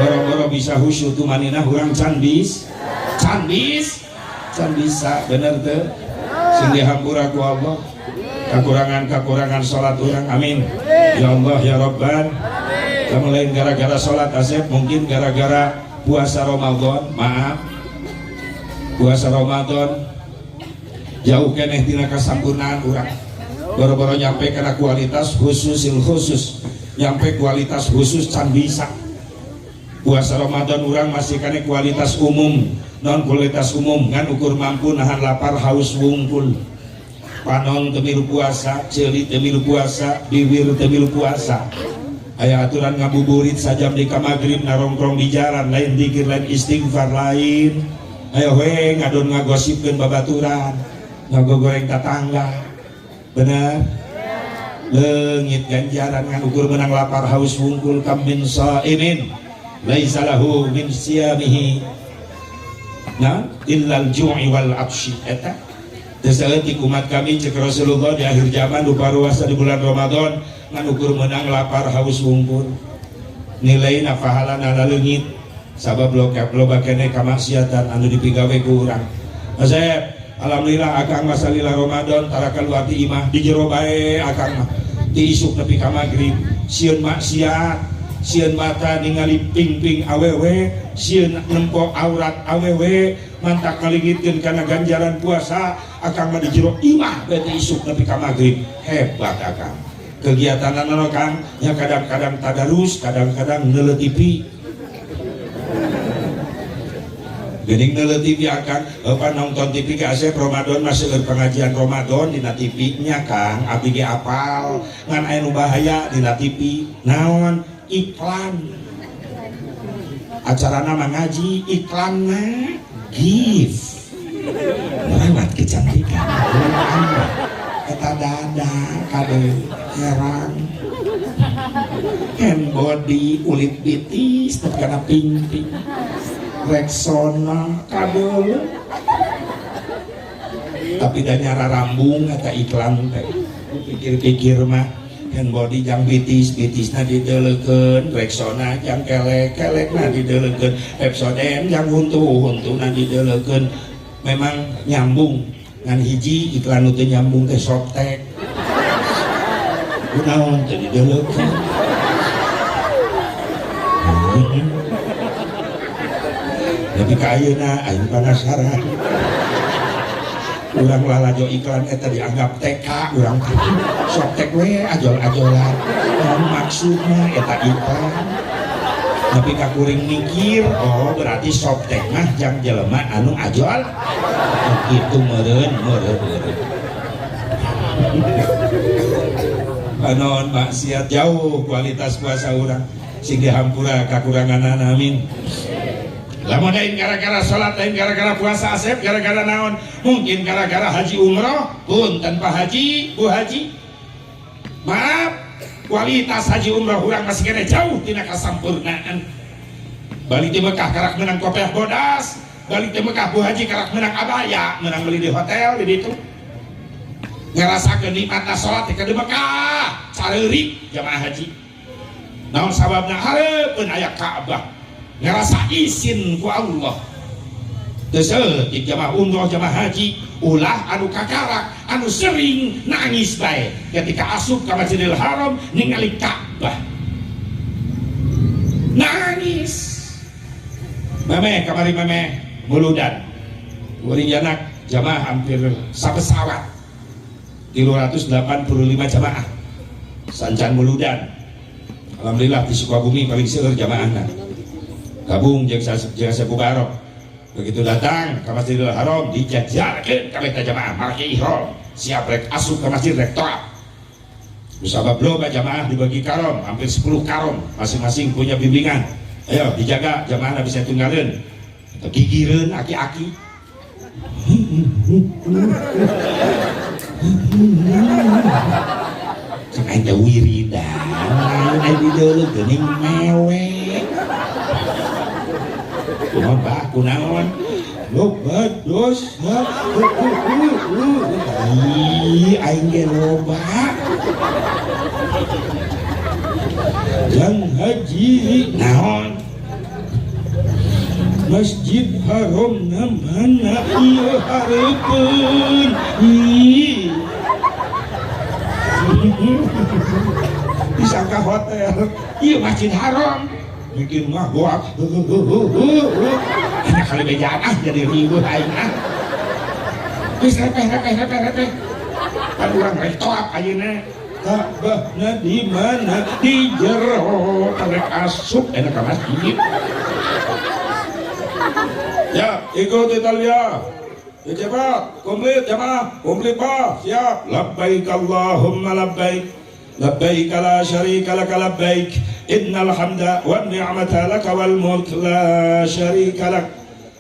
boro-boro bisa khusyuk tumaninah urang can bisa bener tuh sing dihampura ku Allah kekurangan salat urang amin ya Allah ya Rabban kamu lain gara-gara salat Asep mungkin gara-gara puasa Ramadan maaf puasa Ramadan jauh keneh tina kasampurnaan urang boro-boro nyampe karena kualitas khusus nyampe kualitas khusus can bisa puasa Ramadan urang masih kena kualitas umum non kualitas umum ngan ukur mampu nahan lapar haus wungkul panon temilu puasa ceuli temilu puasa biwir temilu puasa aya aturan ngabuburit sajam di maghrib narongkrong di jalan lain dikir lain istighfar lain ayo we ngadon ngagosipkeun babaturan ngagogoreng tetangga benar leungit ganjaran ngan ukur menang lapar haus wungkul kam min shaimin laisa lahu min siyamihi nah illal ju'i wal atshi eta desaletik umat kami cek Rasulullah di akhir zaman lupa ruasa di bulan Ramadan ngan ukur menang lapar haus wungkul nilai pahalana leungit sabab loba keneh kamaksiatan anu dipigawe ku urang Asep alhamdulillah akang masalila Ramadan tara keluar di imah di jero bae akang mah di isuk nepi ka magrib sieun maksiat sieun mata ningali ping-ping awewe sieun nempo aurat awewe mantak ngalingitkeun kana ganjaran puasa akang mah di jero imah bae di isuk nepi ka magrib hebat akang kegiatanana kang nya kadang-kadang tadarus kadang-kadang neuleuh TV geuning neuleuh TV akang apa nonton TV ke Asep Ramadan masih pengajian Ramadan dina TV nya Kang abdi ge apal ngan aya nu bahaya dina TV naon iklan acarana mah ngaji iklanna gift merawat kecantikan eta dada kade herang hand body ulit bitis terkena ping-ping Rexona kabel tapi dan nyara rambung kata iklan teh pikir-pikir mah hand body jang bitis-bitisna dideleukeun Rexona jang kelek-kelekna dideleukeun Pepsodent jang huntu-huntuna dideleukeun memang nyambung ngan hiji iklan nu teu nyambung teh Softtek kunaon teh dideleukeun tapi ka ayeuna aing penasaran urang lalajo iklan eta dianggap TK urang Softtek we ajol-ajolan naon maksudna eta iklan tapi ka kuring mikir oh berarti Softtek mah jang jelema anu ajol itu meureun panon maksiat jauh kualitas puasa urang sing dihampura kakuranganan amin lamun lain gara-gara sholat, lain gara-gara puasa Asep, gara-gara naon mungkin gara-gara haji umroh pun tanpa haji, bu haji maaf kualitas haji umroh urang masih kena jauh tina kasampurnaan balik di Mekah karak menang kopiah bodas balik di Mekah bu haji karak menang abaya menang beli di hotel di situ ngerasakeun nikmatna sholat di Mekah careurik jamaah haji naon sababna hareupeun aya Ka'bah ngerasa izin ku Allah desel di jamaah umroh jamaah haji ulah anu kakarak anu sering nangis bae ketika asup ka Masjidil Haram ningali Ka'bah nangis meme kamari meme Muludan kuring anak jamaah hampir sapesawat 385 jamaah sancan Muludan. Alhamdulillah di Sukabumi paling seueur jamaahna gabung jeung Sepu Barok. Begitu datang ke Masjidil Haram dijajarkeun kabeh jamaah make ihram siap rek asup ke masjid rek toat. Musabab loba jamaah dibagi karom hampir 10 karom masing-masing punya bimbingan. Ayo dijaga jamaah bisa tunggalin atau gigireun aki-aki. Cek aja wiridan ayo dideuleuh geuning mewek. Kumaha kunaon loba dosa aing ge loba jang haji naon Masjid Haram namana ieu hareupeun disangka hotel ieu Masjid Haram bikin mah gua enak kali bejaan jadi ribu aing wis repeh kan urang rek toap ayeuna Ka'bahna di mana di jero rek asup enak ka masjid. Ya ikuti talbiyah ya cepat komplit jamaah komplit pak siap labbaik Allahumma labbaik labbaik la syarika laka labbaik innal hamda wan ni'mata laka wal mulk la syarika lak.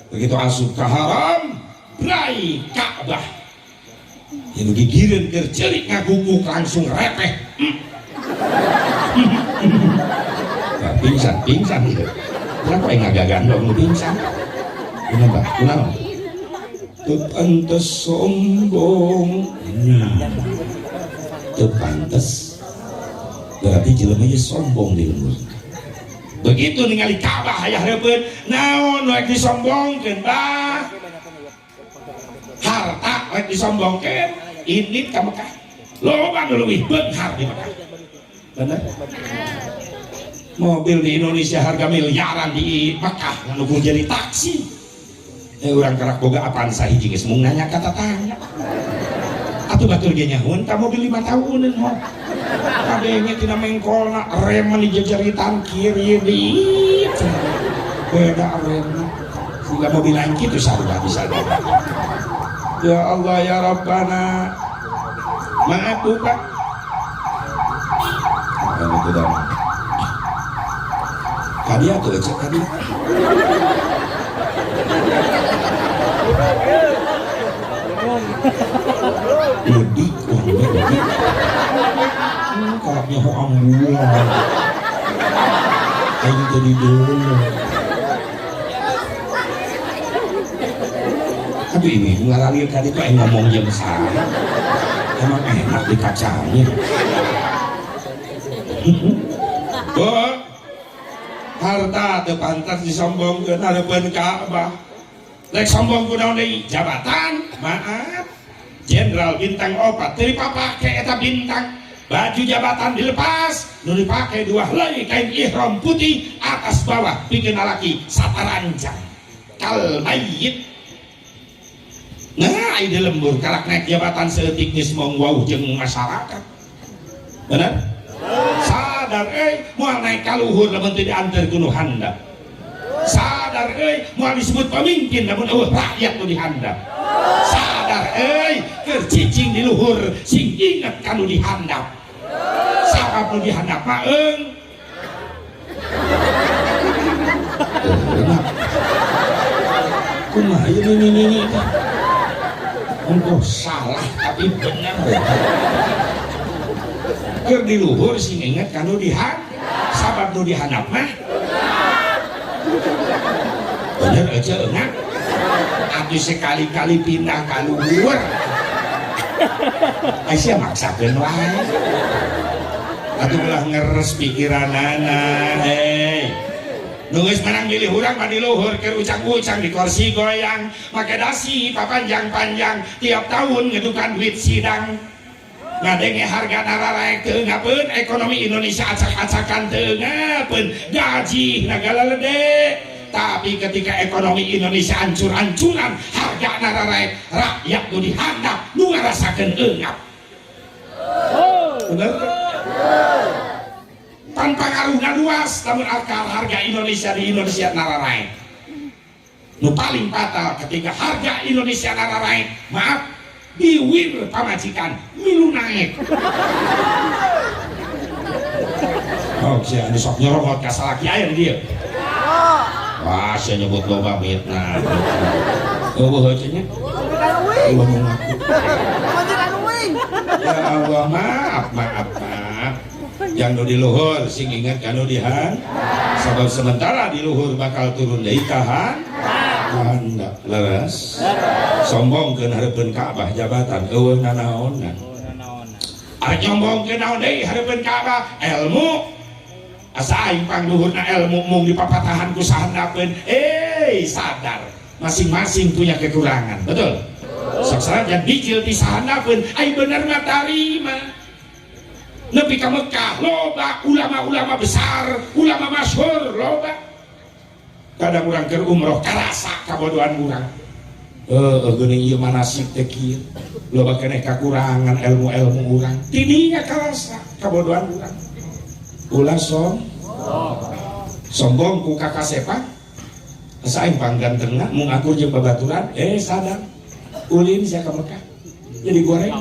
Begitu asup ke haram berai Ka'bah yang gigireun keur ceurik ngaguguk langsung repeh pingsan gitu. Kenapa yang ngagagandong nu pingsan? Kenapa? Kenapa? Tepantes sombong tepantes berarti jelema ieu sombong di lembur. Begitu ningali Ka'bah aya hareupeun naon rek disombongkeun bah harta rek disombongkeun ini ka Mekah loba nu leuwih beunghar di Mekah bener mobil di Indonesia harga miliaran di Mekah nu jadi taksi urang kerak boga apaan sahiji geus mung nanya kata tanya atuh batur ge nyahoun ka mobil 5 tahunan ho kadenge tina mengkolna rem dijejeritan kiri di beda rem sehingga mobil lain kitu sarua bisa ya Allah ya Rabbana maaf Pak kan itu dah kadia tuh cek kadia mudik kalapnya ho ambulan aing jadi dulu tapi ini ngalalir tadi tuh aing ngomong jam sana emang enak di kacanya harta teu pantas disombongkeun hareupeun Ka'bah lek sombong kunaon deui jabatan maaf jenderal bintang 4 teu dipapake eta bintang baju jabatan dilepas nu dipake 2 helai kain ihram putih atas bawah pikeun lalaki sataranjang kal mayyit. Nah ide lembur kalak naik jabatan seeutik geus mong wauh jeung masyarakat bener sadar moal naik ka luhur lamun teu diantar kuno handap sadar moal disebut pemimpin namun rakyat nu dihandap sadar keur cicing di luhur sing inget kanu dihandap sabab nu dihandap mah kumaha ieu ini engkau salah tapi bener keur di luhur sing inget kanu dihandap sabab nu dihandap mah bener aja enak atuh sekali-kali pindah ka luhur sia maksakeun wae atuh ulah ngeres pikiranana nu geus menang milih urang mah di luhur keur ucang-ucang di kursi goyang make dasi papanjang-panjang tiap tahun ngedukan duit sidang ngadenge harga nararaek teu ngapeun ekonomi Indonesia acak-acakan teu ngapeun gaji nagala lede tapi ketika ekonomi Indonesia hancur-hancuran harga nararaek rakyat nu dihandap nu ngarasakeun eungap bener tanpa ngaruhna luas namun harga Indonesia di Indonesia nararaek nu paling fatal ketika harga Indonesia nararaek maaf diwir pamajikan milu naik oh si anu sok nyorot ka salaki aya dia wah saya nyebut loba mitna eueuh cenah eueuh ngaku ya Allah maaf yang nu di luhur sing ingat kanu dihan sabab sementara di luhur bakal turun deui tahan anda leres sombongkeun hareupeun Ka'bah jabatan eueuh nanaonan ari nyombongkeun naon deui hareupeun Ka'bah ilmu asa aing pangluhurna ilmu mung dipapatahan ku sahandapeun sadar masing-masing punya kekurangan betul saksarajan bijil ti sahandapeun aing bener mah tarima nepi ka Mekah loba ulama-ulama besar ulama masyhur loba kadang urang keur umroh karasa kabodohan urang geuning ieu manasik teh kieu loba keneh kakurangan ilmu-ilmu urang tidinya karasa kabodohan urang ulah sombong ku kakak sepak saing panggantengna mung akur jeung babaturan sadar ulin sia ka Mekah jadi goreng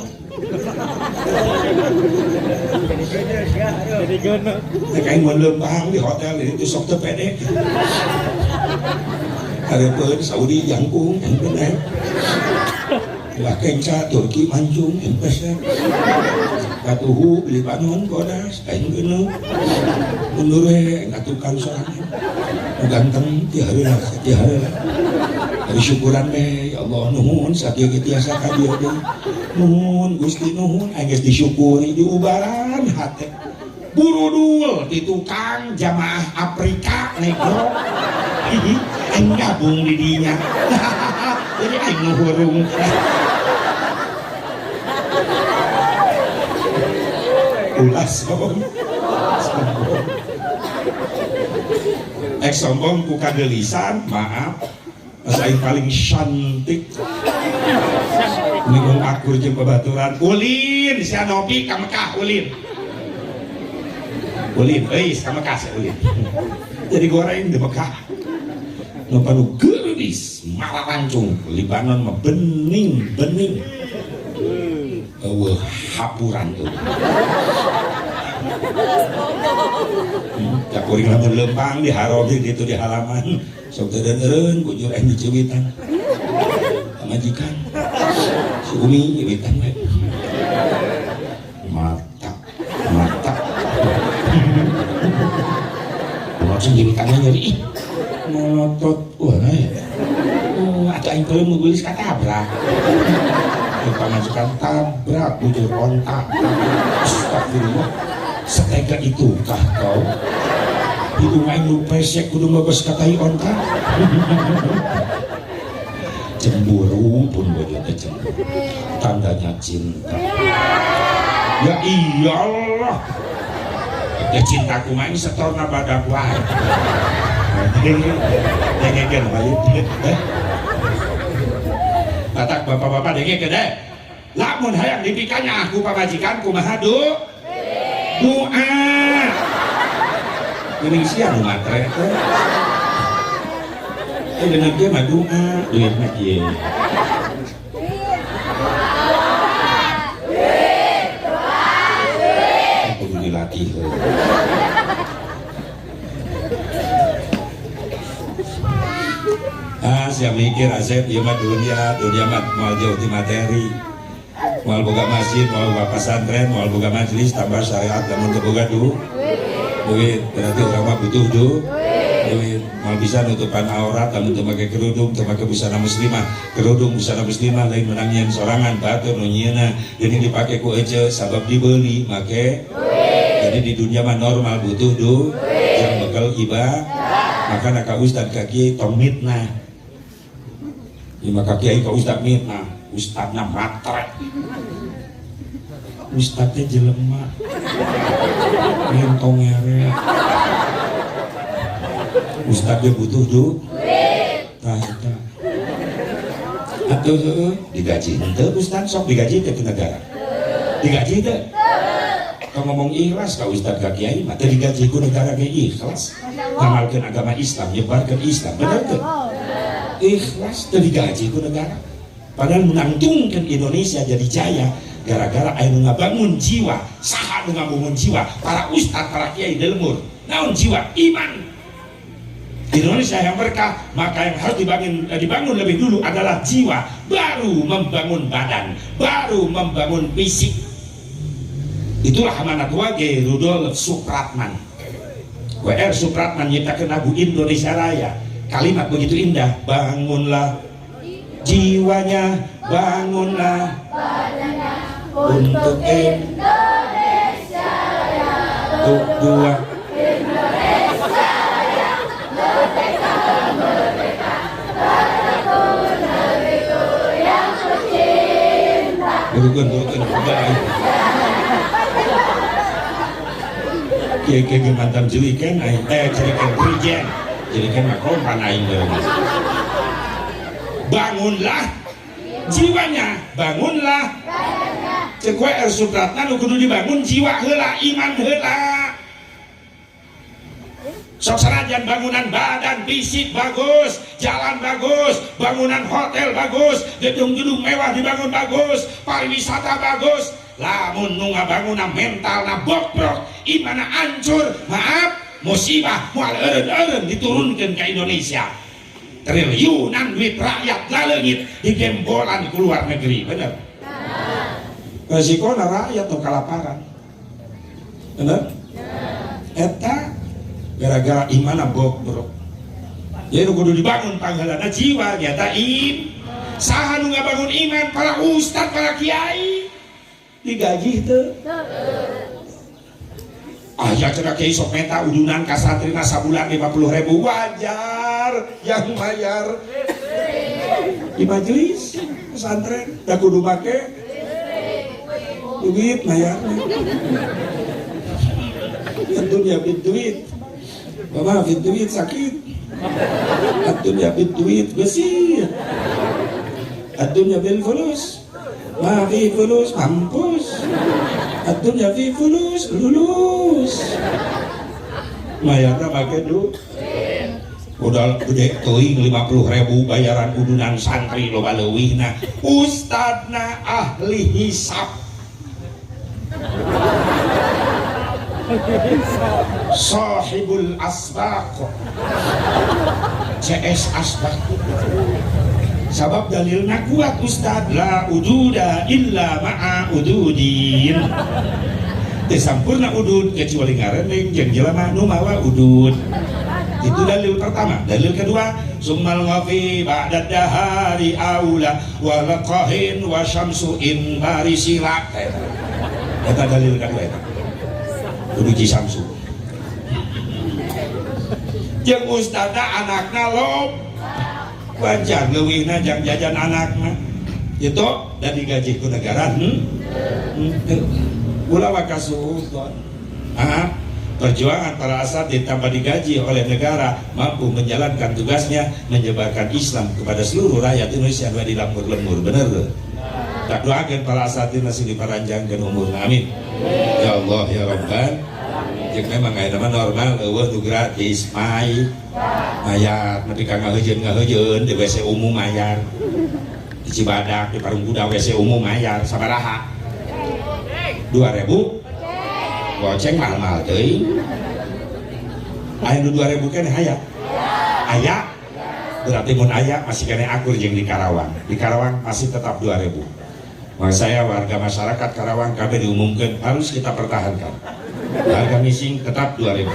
jadi gono nek aing mun leumpang di hotel itu sok teu pede hareupeun Saudi jangkung bener lah kenca Turki mancung empesna katuhu Libanon kodas aing geuneuh mundur we ngatukan sorangan ganteng ti hareula ari syukuran we ya Allah nuhun sakieu tiasa ka dieu deui nuhun Gusti nuhun aing geus disyukuri diubaran hate burudul di tukang jamaah Afrika negro aing gabung di dinya jadi aing nuhurung ulah sombong sombong ku kagelisan maaf asa aing paling cantik minum akur jeung babaturan ulin sia Nopi ka Mekah ulin ka Mekah sia ulin jadi goreng di Mekah nu panu geulis mararancung Libanon mah bening eueuh hapuran tuh ya kuring lamun leumpang di harobi gitu di halaman sok teu deureun bujur aing diceuwitan majikan si Umi nyeuwitan we mata langsung nyeuwitannya nyeri ih melotot wah ya atuh aing teu nulis katabrak pamajikan tabrak bujur ontak astagfirullah setega itukah kau hidung aing nu pesek kudu ngogos katai ontak cemburu pun begitu cemburu tandanya cinta ya iyalah ya cintaku mah ini setorna badak wae dengekeun bae batak bapak-bapak denge gede lamun hayang dipikanya aku pamajikan kumaha doa geuning sia nu matre teh dengan dia mah doa duit mah kieu kudu dilatih siap mikir Asep ieu mah dunia mah moal jauh ti materi moal boga masjid moal boga pesantren moal boga majelis tambah syariat lamun teu boga duit berarti urang mah butuh duit moal bisa nutupan aurat lamun teu make kerudung teu make busana muslimah kerudung busana muslimah lain menang nyeun sorangan batur nu nyieunna geuning dipake ku ece sabab dibeuli make jadi di dunia mah normal butuh duit yang bekal ibadah maka ka ustad ka kiai tong mitnah maka kiai ka ustad mitnah ustadna matre ustadnya jelema ngentong ngere Ustaz dia butuh duit. Atuh digaji henteu Ustaz, sok digaji teh ke negara. Digaji teh. Kalau ngomong ikhlas ka Ustaz ka Kiai mah teh digaji ku negara ge ikhlas. Ngamalkeun agama Islam, nyebarkeun Islam, bener teu? Ikhlas teh digaji ku negara. Padahal menangtungkeun Indonesia jadi jaya gara-gara aya nu ngabangun jiwa, saha nu ngabangun jiwa, para ustaz, para kiai delmur. Naon jiwa? Iman. Indonesia yang berkah, maka yang harus dibangun lebih dulu adalah jiwa, baru membangun badan, baru membangun fisik. Itulah amanat wage Rudolf Supratman. W.R. Supratman nyiptakeun lagu Indonesia Raya. Kalimat begitu indah, bangunlah jiwanya, bangunlah badannya untuk Indonesia Raya, untuk dua Indonesia Raya, merdeka, merdeka, padaku negeriku yang tercinta. Bukan, Kiai mantan jelikan, jelikan prijen, jelikan makompan aing deui. Bangunlah jiwanya, bangunlah. Cek W.R. Supratman kudu dibangun jiwa heula, iman heula. Sok sanajan bangunan badan fisik bagus, jalan bagus, bangunan hotel bagus, gedung-gedung mewah dibangun bagus, pariwisata bagus. Lamun nu ngabangunna mentalna bobrok, imana hancur, maaf, musibah moal eureun-eureun diturunkeun ka Indonesia. Triliunan duit rakyat laleungit digembolan ke luar negeri, bener? Resikonya rakyat tuh kelaparan, bener? Eta gara-gara imana bobrok. Jadi kudu dibangun panggalana jiwa, nyata saha nu ngabangun iman, para ustad, para kiai digaji teu. Aya cenah kiai sok menta udunan ka santrina sabulan 50.000, wajar yang bayar di majelis pesantren da kudu make duit bayar. Dunia bid duit, bapak bid duit sakit, dunia bid duit besi, dunia bil fulus, mafi fulus mampus, dunia fi fulus lulus. Mayarna make duit. Udah gede teuing 50.000 bayaran udunan santri loba leuwihna. Ustadna ahli hisab. Sahibul asbaq. CS asbaq. Sabab dalilna kuat Ustad, la ududa illa ma'a ududin. Teu sampurna udud kecuali ngareneng jeung jelema nu mawa udud. Itu dalil pertama. Dalil kedua, summal ghafi ba'da dahari aula wa laqahin wa syamsu'in barisila. Eta dalil kedua eta. Kudu Ci Samsu. Jeung ustadna anakna lob. Wajar leuwihna jang jajan anakna. Itu dan digaji ku negara. Ulah wakasuhon. Perjuangan para asat ditambah digaji oleh negara mampu menjalankan tugasnya menyebarkan Islam kepada seluruh rakyat Indonesia yang di lembur-lembur, bener tuh? Tak doakan para asat masih diparanjangkan umur, amin. Ya Allah ya Rabban. Jika memang kayak nama normal, itu gratis, mayar, ketika ngahejeun di WC umum mayar, di Cibadak, di Parung Kuda WC umum mayar, sabaraha? 2.000. Goceng mahal-mahal teuing. Aya nu 2.000 keneh aya. Aya. Berarti mun aya masih keneh akur jeung di Karawang. Di Karawang masih tetap 2.000. Maka saya warga masyarakat Karawang kabeh diumumkeun harus kita pertahankan. Harga missing tetap 2.000.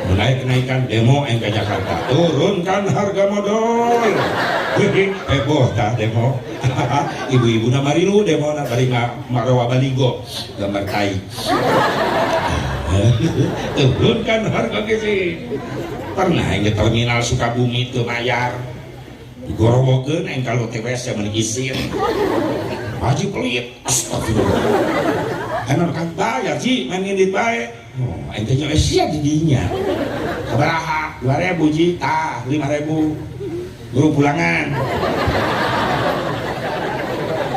Mulai kenaikan demo ke Jakarta, turunkan harga modal. Heboh dah demo. Ibu-ibu na marilu demo na bari marawa baligo gambar tai. Turunkan harga gisi. Pernah yang di terminal Sukabumi itu mayar digorowokeun yang kalau TWS yang menikisir haji pelit. Astagfirullah. anu kan bayar sih main ini bae oh ente nyo sia di dinya sabaraha 2000 ji tah 5000 guru pulangan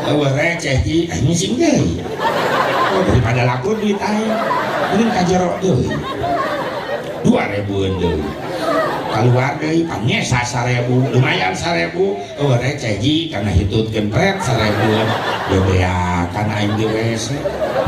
eueuh receh ji ngisi deui oh daripada laku duit aing mending ka jero deui 2000-an deui keluar deui pangesa 1000 lumayan 1000 eueuh receh ji kana hitutkeun pret 1000-an bebeakan aing di WC